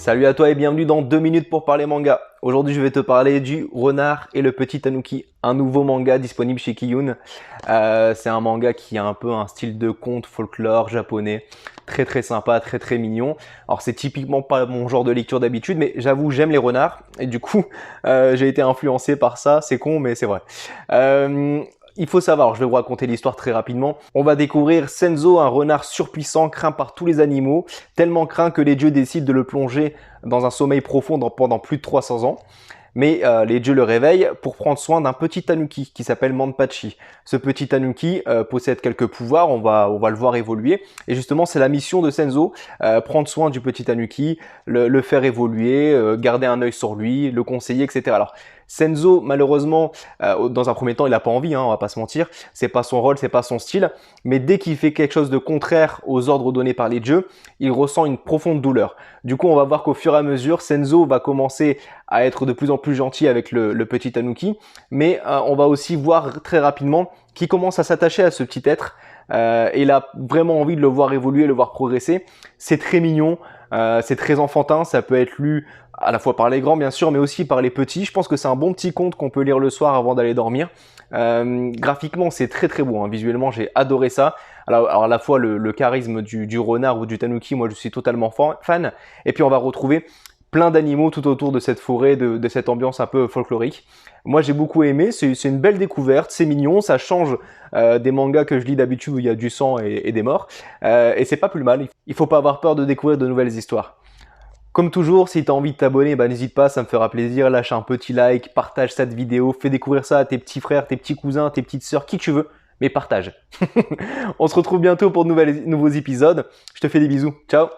Salut à toi et bienvenue dans 2 minutes pour parler manga. Aujourd'hui je vais te parler du Renard et le Petit Tanuki, un nouveau manga disponible chez Kiyun. C'est un manga qui a un peu un style de conte folklore japonais, très sympa, très mignon. Alors c'est typiquement pas mon genre de lecture d'habitude, mais j'avoue j'aime les renards et du coup j'ai été influencé par ça, c'est con mais c'est vrai. Il faut savoir, je vais vous raconter l'histoire très rapidement. On va découvrir Senzo, un renard surpuissant, craint par tous les animaux, tellement craint que les dieux décident de le plonger dans un sommeil profond pendant plus de 300 ans. Mais les dieux le réveillent pour prendre soin d'un petit tanuki qui s'appelle Manpachi. Ce petit tanuki possède quelques pouvoirs, on va le voir évoluer. Et justement, c'est la mission de Senzo, prendre soin du petit tanuki, le faire évoluer, garder un œil sur lui, le conseiller, etc. Alors, Senzo, malheureusement, dans un premier temps, il n'a pas envie, on va pas se mentir. C'est pas son rôle, c'est pas son style. Mais dès qu'il fait quelque chose de contraire aux ordres donnés par les dieux, il ressent une profonde douleur. Du coup, on va voir qu'au fur et à mesure, Senzo va commencer à être de plus en plus gentil avec le petit tanuki. Mais on va aussi voir très rapidement qu'il commence à s'attacher à ce petit être. Et il a vraiment envie de le voir évoluer, le voir progresser. C'est très mignon, c'est très enfantin, ça peut être lu à la fois par les grands bien sûr, mais aussi par les petits. Je pense que c'est un bon petit conte qu'on peut lire le soir avant d'aller dormir. Graphiquement, c'est très beau, visuellement, j'ai adoré ça. Alors à la fois le charisme du renard ou du tanuki, moi je suis totalement fan. Et puis on va retrouver plein d'animaux tout autour de cette forêt, de cette ambiance un peu folklorique. Moi j'ai beaucoup aimé, c'est une belle découverte, c'est mignon, ça change des mangas que je lis d'habitude où il y a du sang et des morts. Et c'est pas plus mal, il faut pas avoir peur de découvrir de nouvelles histoires. Comme toujours, si tu as envie de t'abonner, n'hésite pas, ça me fera plaisir, lâche un petit like, partage cette vidéo, fais découvrir ça à tes petits frères, tes petits cousins, tes petites sœurs, qui tu veux, mais partage. On se retrouve bientôt pour de nouveaux épisodes, je te fais des bisous, ciao.